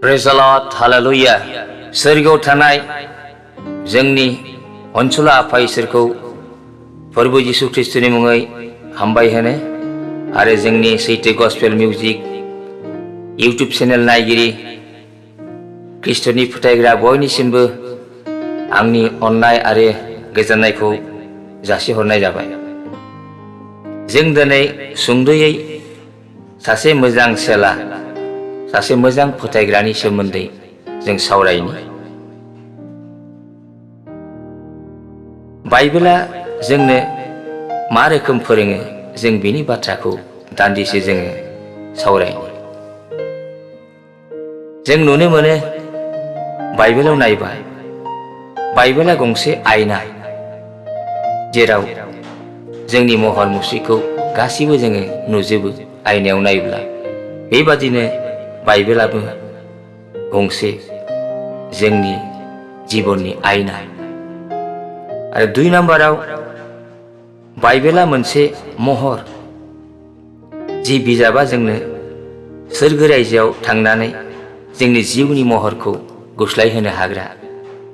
Praise द lord hallelujah. सोरगोआव थानाय जोंनि अनसुला आफा इसोरखौ प्रभु जिसु ख्रिस्टनि मुङै हामबाय होनो आरो जोंनि सैथो गस्पेल मिउजिक इउट्यूब चेनेल नायगिरि ख्रिस्टनि फोथायग्रा बयनिसिमबो आंनि अननाय आरो गोजोननायखौ जासिहरनाय जाबाय। जों दिनै सुंद'यै सासे मोजां सेला सासे मोजां फोथायग्रानि सोमोन्दै जों सावरायनि। बाइबेला जोंनो मा रोखोम फोरोङो जों बेनि बाथ्राखौ दान्दिसे जोङो सावरायनि। जों नुनो मोनो बाइबेलाव नायबा बाइबेला गंसे आयना, जेराव जोंनि महर मुस्रिखौ गासिबो जोङो नुजोबो आयनायाव नायोब्ला। बेबादिनो बाइबेलाबो गंसे जोंनि जिबननि आयना। आरो 2 नम्बराव बाइबेला मोनसे महर, जि बिजाबा जोंनो सोरगो रायजोआव थांनानै जोंनि जिउनि महरखौ गुस्लायहोनो हाग्रा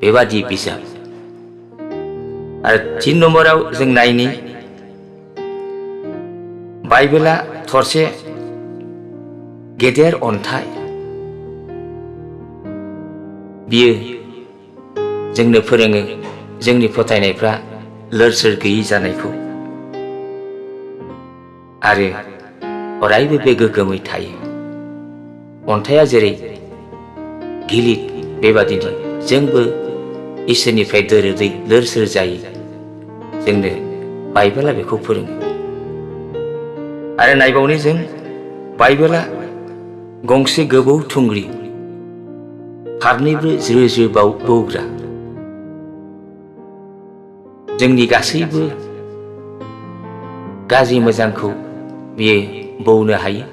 बेबादि बिजाब। आरो 3 नम्बराव जों नायनि बाइबेला थरसे गेदेर अन्थाइ। बियो जोंनो फोरोङो जोंनि फोथायनायफ्रा लोरसोर गैयि जानायखौ आरो अरायबो बे गोग्गोमै थायो। अन्थाइया जेरै गिलिर बेबादिनो जोंबो इसोरनिफ्राय दोरोदै लोरसोर जायो। जोंनो बाइबेला बेखौ फोरोङो। आरो नायबावनि जों बाइबेला गंसे गोबौ थुंग्रि, फारनैबो ज्रो ज्रो बौग्रा। जोंनि गासैबो गाज्रि मोजांखौ बियो बौनो हायो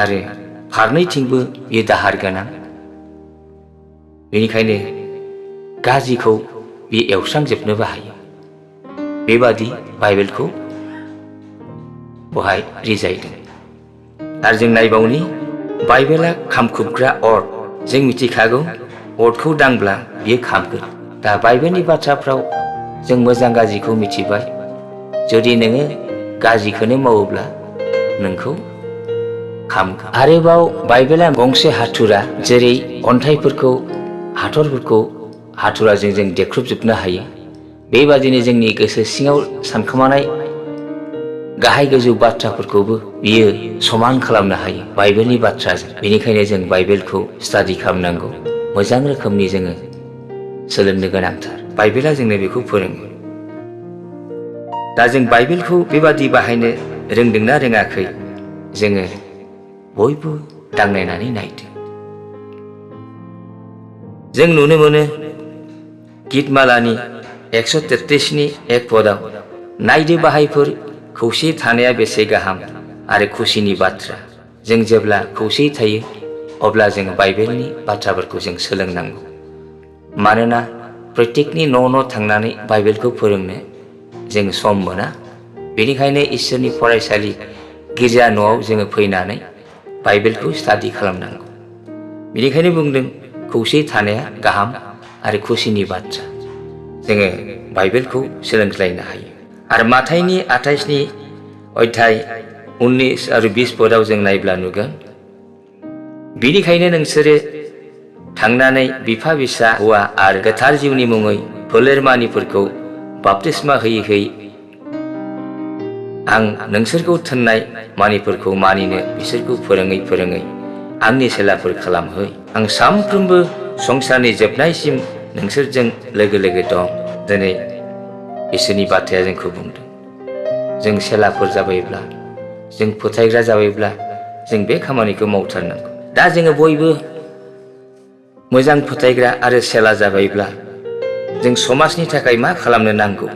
आरो फारनैथिंबो बियो दाहार गोनां। बेनिखायनो गाज्रिखौ बियो एवस्रांजोबनोबो हायो। बेबादि बाइबेलखौ बहाय रिजायदों। आरो जों नायबावनि बाइबेला खामखुबग्रा अर। जों मिथिखागौ अरखौ दांब्ला बियो खामगोन। दा बाइबेलनि बाथ्राफ्राव जों मोजां गाज्रिखौ मिथिबाय। जुदि नोङो गाज्रिखौनो मावोब्ला नोंखौ खामगोन। आरोबाव बाइबेला गंसे हाथुरा, जेरै अन्थाइफोरखौ हाथरफोरखौ हाथुराजों जों देख्रुबजोबनो हायो। बेबादिनो जोंनि गोसो सिङाव सानखोमानाय गाहाय गोजौ बाथ्राफोरखौबो बियो समान खालामनो हायो बाइबेलनि बाथ्राजों। बेनिखायनो जों बाइबेलखौ स्टाडि खालामनांगौ। मोजां रोखोमनि जोङो सोलोंनो गोनांथार। बाइबेला जोंनो बेखौ फोरोङो। दा जों बाइबेलखौ बेबादि बाहायनो रोंदोंना रोङाखै जोङो बयबो दांनायनानै नायदो। जों नुनो मोनो गितमालानि 133नि 1 पदआव, नायदो बाहायफोर, खौसे थानाया बेसे गाहाम आरो खुसिनि बाथ्रा। जों जेब्ला खौसेयै थायो अब्ला जों बाइबेलनि बाथ्राफोरखौ जों सोलोंनांगौ। मानोना प्रत्येकनि न' थांनानै बाइबेलखौ फोरोंनो जों सम मोना। बेनिखायनो इसोरनि फरायसालि गिर्जा न'आव जोङो फैनानै बाइबेलखौ स्टाडि खालामनांगौ। बेनिखायनो बुंदों खौसे थानाया गाहाम आरो खुसिनि बाथ्रा। जोङो बाइबेलखौ सोलोंज्लायनो हायो। आरो माथाइनि 28नि अध्याय 19 आरो 20 पदआव जों नायब्ला नुगोन, बिनिखायनो नोंसोरो थांनानै बिफा बिसा हौवा आरो गोथार जिउनि मुङै फोलेरमानिफोरखौ बाप्तिस्मा होयै आं नोंसोरखौ थोननाय मानिफोरखौ मानिनो बिसोरखौ फोरोङै आंनि सेलाफोर खालामहै। आं सानफ्रोमबो संसारनि जोबनायसिम नोंसोरजों लोगो दं। दिनै इसोरनि बाथ्राया जोंखौ बुंदों। जों सेलाफोर जाबायब्ला, जों फोथायग्रा जाबायब्ला जों बे खामानिखौ मावथारनांगौ। दा जोङो बयबो मोजां फोथायग्रा आरो सेला जाबायब्ला जों समाजनि थाखाय मा खालामनो नांगौ?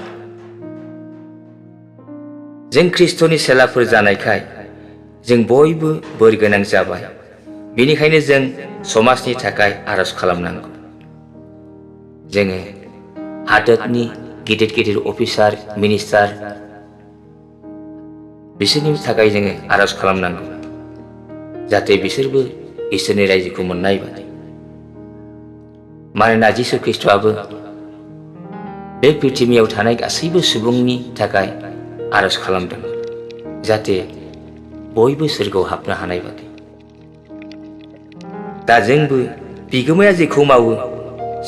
जों ख्रिस्टनि सेलाफोर जानायखाय जों बयबो बोर गोनां जाबाय। बेनिखायनो जों समाजनि थाखाय आरज खालामनांगौ। जोङो हादोरनि गिदिर अफिसार, मिनिस्टार बिसोरनि थाखाय जोङो आरज खालामनांगौ, जाहाथे बिसोरबो इसोरनि रायजोखौ मोननाय बादि। मानोना जिसु ख्रीष्टआबो बे पृथिबियाव थानाय गासैबो सुबुंनि थाखाय आरज खालामदों जाहाथे बयबो सोरगोआव हाबनो हानाय बादि। दा जोंबो बिगोमाया जेखौ मावो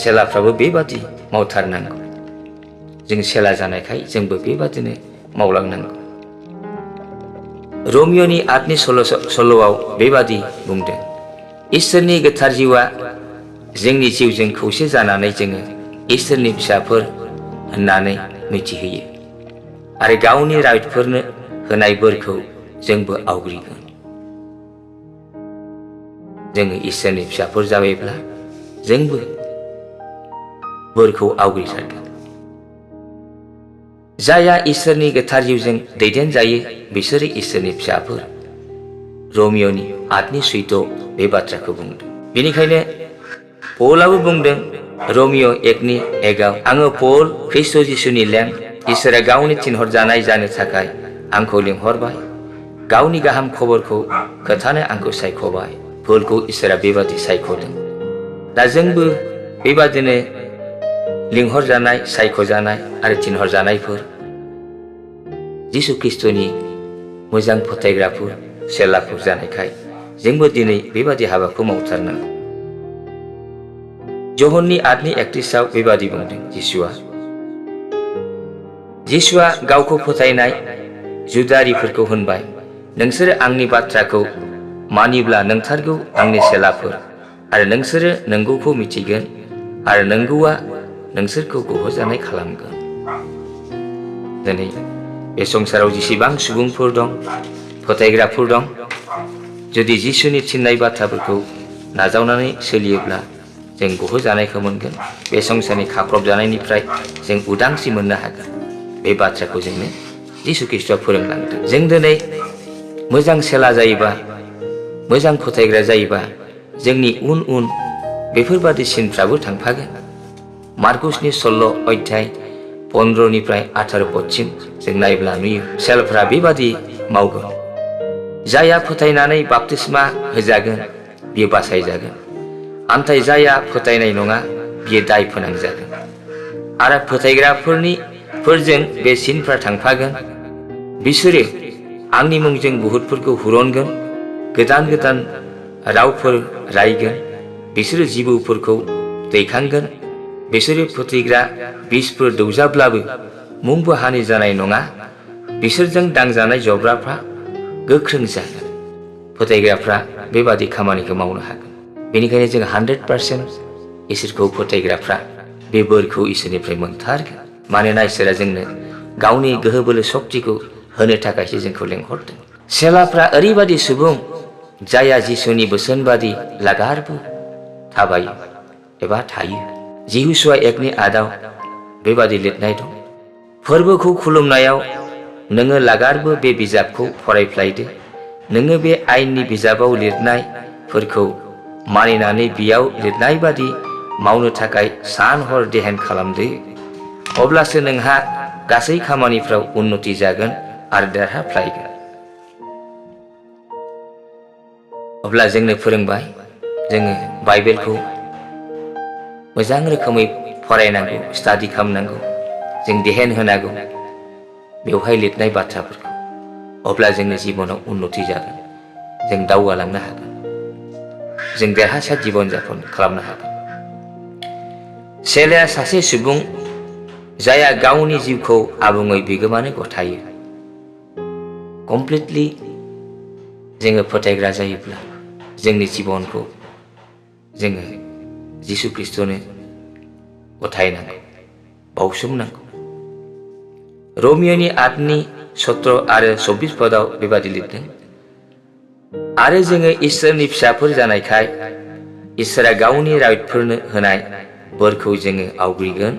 सेलाफ्राबो बेबादि मावथारनांगौ। जों सेला जानायखाय जोंबो बेबादिनो मावलांनांगौ। रमिय'नि 8नि सल'आव बेबादि बुंदों, इसोरनि गोथार जिउआ जोंनि जिउजों खौसे जानानै जोङो इसोरनि फिसाफोर होननानै मिथिहोयो आरो गावनि राइटफोरनो होनाय बोरखौ जोंबो आवग्रिगोन। जोङो इसोरनि फिसाफोर जाबायब्ला जोंबो बोरखौ आवग्रिथारगोन। जायहा इसोरनि गोथार जिउजों दैदेनजायो बिसोरो इसोरनि फिसाफोर। रमिय'नि 8नि 14 बे बाथ्राखौ बुंदों। बेनिखायनो पौलाबो बुंदों रमिय' 1नि 1आव, आङो पौल ख्रीष्ट जिसुनि लें, इसोरा गावनि थिनहरजानाय जानो थाखाय आंखौ लिंहरबाय, गावनि गाहाम खबरखौ खोन्थानो आंखौ सायख'बाय। पौलखौ इसोरा बेबादि सायख'दों। दा जोंबो बेबादिनो लिंहरजानाय, सायख'जानाय आरो थिनहरजानायफोर, जिसु ख्रीष्टनि मोजां फोथायग्राफोर, सेलाफोर जानायखाय जोंबो दिनै बेबादि हाबाखौ मावथारनांगौ। जहननि 8नि 31आव बेबादि बुंदों जिसुआ गावखौ फोथायनाय जुदारिफोरखौ होनबाय, नोंसोरो आंनि बाथ्राखौ मानिब्ला नोंथारगौ आंनि सेलाफोर, आरो नोंसोरो नंगौखौ मिथिगोन आरो नंगौआ नोंसोरखौ गहोजानाय खालामगोन। दिनै बे संसाराव जेसेबां सुबुंफोर दं, फोथायग्राफोर दं, जुदि जिसुनि थिननाय बाथ्राफोरखौ नाजावनानै सोलियोब्ला जों गहोजानायखौ मोनगोन। बे संसारनि खाख्रबजानायनिफ्राय जों उदांस्रि मोननो हागोन। बे बाथ्राखौ जोंनो जिसु ख्रीष्टआ फोरोंलांदों। जों दिनै मोजां सेला जायोबा, मोजां फोथायग्रा जायोबा जोंनि उन उन बेफोरबादि सिनफ्राबो थांफागोन। मार्कुसनि 16 अध्याय 15निफ्राय 18 पदसिम जों नायब्ला नुयो सेलफ्रा बेबादि मावगोन। जायहा फोथायनानै बाप्तिस्मा होजागोन बियो बासायजागोन, नाथाय जायहा फोथायनाय नङा बियो दाय फोनांजागोन। आरो फोथायग्राफोरजों बे सिनफ्रा थांफागोन। बिसोरो आंनि मुंजों बुहुतफोरखौ हुरनगोन, गोदान गोदान रावफोर रायगोन, बिसोरो जिबौफोरखौ दैखांगोन, बिसोरो फोथैग्रा बिसफोर दौजाब्लाबो मुंबो हानि जानाय नङा, बिसोरजों दांजानाय जब्राफ्रा गोख्रों जागोन। फोथायग्राफ्रा बेबादि खामानिखौ मावनो हागोन। बेनिखायनो जों 100% इसोरखौ फोथायग्राफ्रा बे बोरखौ इसोरनिफ्राय मोनथारगोन। मानोना इसोरा जोंनो गावनि गोहो बोलो सक्तिखौ होनो थाखायसो जोंखौ लेंहरदों। सेलाफ्रा ओरैबादि सुबुं जायहा जिसुनि बोसोनबादि लागारबो थाबायो एबा थायो। जिहुसुआ 1नि 8आव बेबादि लिरनाय दं, फोरबोखौ खुलुमनायाव नोङो लागारबो बे बिजाबखौ फरायफ्लायदो, नोङो बे आयेननि बिजाबाव लिरनायफोरखौ मानिनानै बेयाव लिरनाय बादि मावनो थाखाय सान हर देहेन खालामदो, अब्लासो नोंहा गासै खामानिफ्राव उन्नति जागोन आरो देरहाफ्लायगोन। अब्ला जोंनो फोरोंबाय जोङो बाइबेलखौ मोजां रोखोमै फरायनांगौ, स्टाडि खालामनांगौ, जों देहेन होनांगौ बेवहाय लिरनाय बाथ्राफोरखौ। अब्ला जोंनि जिबनाव उन्नति जागोन, जों दावगालांनो हागोन, जों देरहासार जीवन जापन खालामनो हागोन। सेलाया सासे सुबुं जायहा गावनि जिउखौ आबुङै बिगोमानो गथायो। कमप्लिटलि जोङो फोथायग्रा जायोब्ला जोंनि जिबनखौ जोङो जिसु ख्रीष्टनो गथायनांगौ, बावसोमनांगौ। रमिय'नि 8नि 17 आरो 24 पदआव बेबादि लिरदों, आरो जोङो इसोरनि फिसाफोर जानायखाय इसोरा गावनि राइटफोरनो होनाय बोरखौ जोङो आवग्रिगोन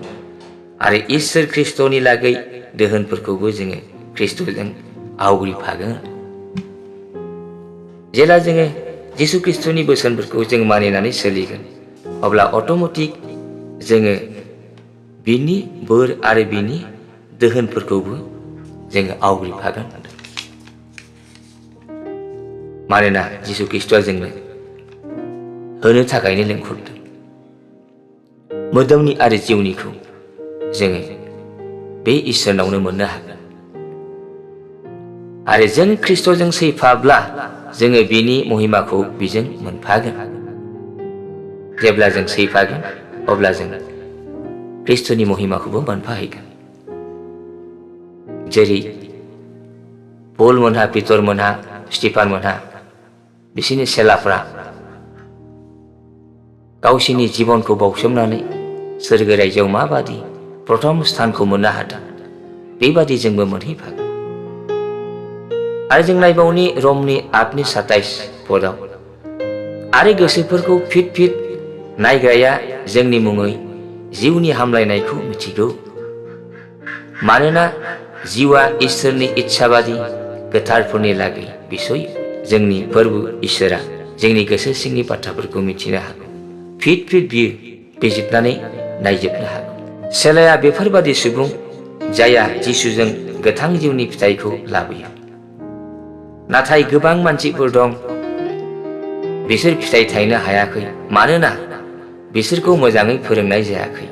आरो इसोर ख्रीष्टनि लागै दोहोनफोरखौबो जोङो ख्रीष्टजों आवग्रिफागोन। जेला जोङो जिसु ख्रीष्टनि बोसोनफोरखौ जों मानिनानै सोलिगोन, अब्ला अट'मेटिक जोङो बिनि बोर आरो बिनि दोहोनफोरखौबो जोङो आवग्रिफागोन। मानोना जिसु ख्रीष्टआ जोंनो होनो थाखायनो लिंहरदों। मोदोमनि आरो जिउनिखौ जोङो बे इसोरनावनो मोननो हागोन। आरो जों ख्रिस्ट'जों सैफाब्ला जोङो बिनि महिमाखौ बिजों मोनफागोन। जेब्ला जों सैफागोन अब्ला जों ख्रिस्ट'नि महिमाखौबो मोनफाहैगोन। जेरै पल मोनहा, पितर मोनहा, स्टिफान मोनहा, बिसोरनि सेलाफ्रा गावसिनि जिबनखौ बावसोमनानै सोरगो रायजोआव माबादि प्रथम स्थानखौ मोननो हादों, बेबादि जोंबो मोनहैफागोन। आरो जों नायबावनि रमनि 8:27 पदआव, आरो गोसोफोरखौ फिट फिट नायग्राया जोंनि मुङै जिउनि हामलायनायखौ मिथिगौ। मानोना जिउआ इसोरनि इच्छाबादि गोथारफोरनि लागै बिसयो। जोंनि फोरबो इसोरा जोंनि गोसो सिंनि बाथ्राफोरखौ मिथिनो हागौ। फिट फिट बियो बिजिरनानै नायजोबनो हागौ। सेलाया बेफोरबादि सुबुं जायहा जिसुजों गोथां जिउनि फिथाइखौ लाबोयो। नाथाय गोबां मानसिफोर दं, बिसोर फिथाइ थायनो हायाखै मानोना बिसोरखौ मोजाङै फोरोंनाय जायाखै।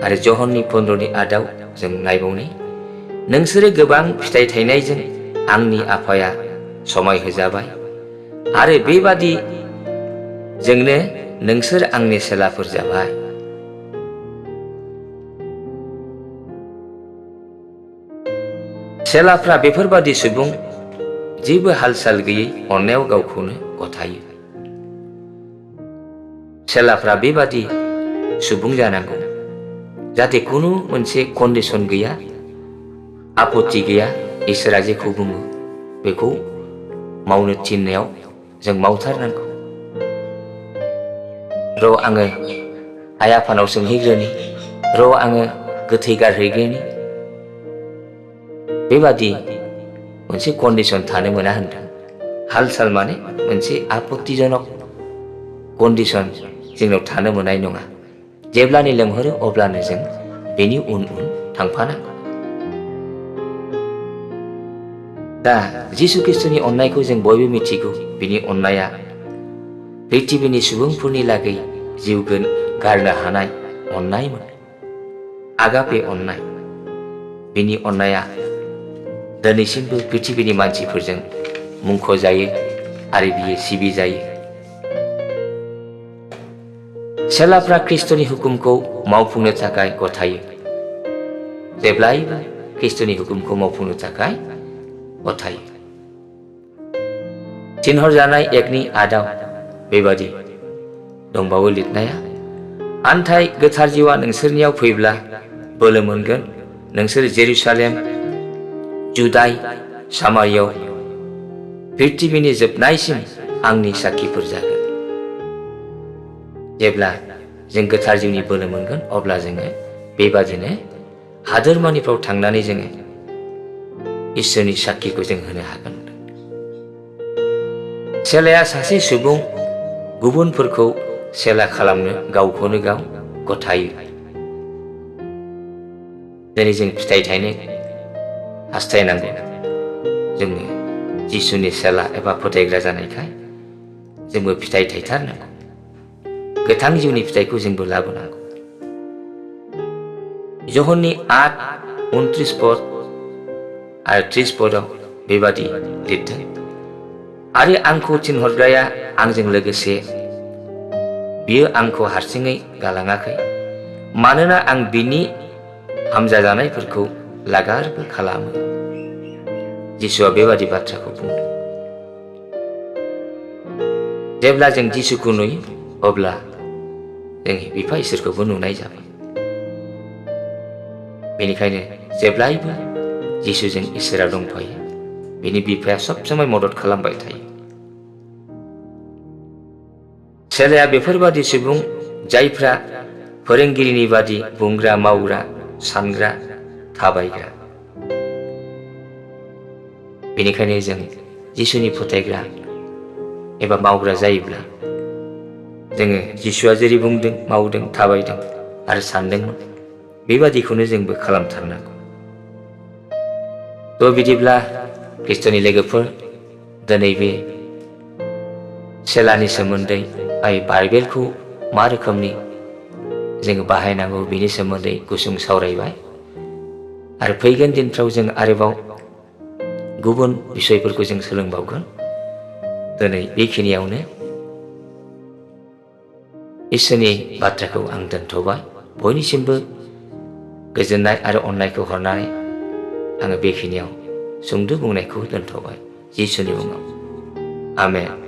आरो जहननि 15:8 जों नायबावनि, नोंसोरो गोबां फिथाइ थायनायजों आंनि आफाया समाय होजाबाय, आरो बेबादि जोंनो नोंसोर आंनि सेलाफोर जाबाय। सेलाफ्रा बेफोरबादि सुबुं जेबो हाल-साल गैयै अननायाव गावखौनो गथायो। सेलाफ्रा बेबादि सुबुं जानांगौ जाहाथे खुनु मोनसे कन्डिशन गैया, आपत्ति गैया। इसोरा जेखौ बुङो बेखौ मावनो थिननायाव जों मावथारनांगौ। र' आङो आइ आफानाव सोंहैग्रोनि, र' आङो गोथै गारहैग्रोनि, बेबादि मोनसे कन्डिशन थानो मोना होनदों। हाल-साल माने मोनसे आपत्तिजनक कन्डिशन जोंनाव थानो मोननाय नङा। जेब्लानो लेंहरो अब्लानो जों बेनि उन उन थांफानांगौ। दा जिसु ख्रिस्ट'नि अननायखौ जों बयबो मिथिगौ। बिनि अननाया पृथिबिनि सुबुंफोरनि लागै जिउ गारनो हानाय अननायमोन। आगापे अननाय। बिनि अननाया दिनैसिमबो पृथिबिनि मानसिफोरजों मुंख'जायो आरो बियो सिबिजायो। सेलाफ्रा ख्रिस्ट'नि हुकुमखौ मावफुंनो थाखाय गथायो। जेब्लायबो ख्रिस्ट'नि हुकुमखौ मावफुंनो थाखाय गथायो। थिनहरजानाय 1:8 बेबादि दंबावो लिरनाया, आन्थाय गोथार जिउआ नोंसोरनियाव फैब्ला बोलो मोनगोन। नोंसोर जेरुसालेम, जुदाय, सामारियाव पृथिबिनि जोबनायसिम आंनि साखिफोर जागोन। जेब्ला जों गोथार जिउनि बोलो मोनगोन अब्ला जोङो बेबादिनो हादोरमानिफ्राव थांनानै जोङो इसोरनि साखिखौ जों होनो हागोन। सेलाया सासे सुबुं गुबुनफोरखौ सेला खालामनो गावखौनो गाव गथायो। दिनै जों फिथाइ थायनो हास्थायनांगौ। जोङो जिसुनि सेला एबा फोथायग्रा जानायखाय जोंबो फिथाइ थायथारनांगौ। गोथां जिउनि फिथाइखौ जोंबो लाबोनांगौ। जहननि 8:29 पद आरो 30 पदआव बेबादि लिरदों, आरो आंखौ थिनहरग्राया आंजों लोगोसे, बियो आंखौ हारसिङै गालाङाखै, मानोना आं बिनि हामजाजानायफोरखौ लागारबो खालामो। जिसुआ बेबादि बाथ्राखौ बुंदों। जेब्ला जों जिसुखौ नुयो अब्ला जों बिफा इसोरखौबो नुनाय जाबाय। बेनिखायनो जेब्लायबो जिसुजों इसोरा दंफायो। बिनि बिफाया सब समय मदद खालामबाय थायो। सेलाया बेफोरबादि सुबुं जायफ्रा फोरोंगिरिनि बादि बुंग्रा, मावग्रा, सानग्रा, थाबायग्रा। बेनिखायनो जों जिसुनि फोथायग्रा एबा मावग्रा जायोब्ला जोङो जिसुआ जेरै बुंदों, मावदों, थाबायदों आरो सानदोंमोन, बेबादिखौनो जोंबो खालामथारनांगौ। थ' बिदिब्ला ख्रिस्ट'नि लोगोफोर, दिनै बे सेलानि सोमोन्दै बाइबेलखौ मा रोखोमनि जों बाहायनांगौ बिनि सोमोन्दै गुसुं सावरायबाय आरो फैगोन दिनफ्राव जों आरोबाव गुबुन बिषयफोरखौ जों सोलोंबावगोन। दिनै बेखिनियावनो इसोरनि बाथ्राखौ आं दोनथ'बाय। बयनिसिमबो गोजोननाय आरो अननायखौ हरनानै आङो बेखिनियाव सुंद' बुंनायखौ दोनथ'बाय। जिसुनि मुङाव आमेन।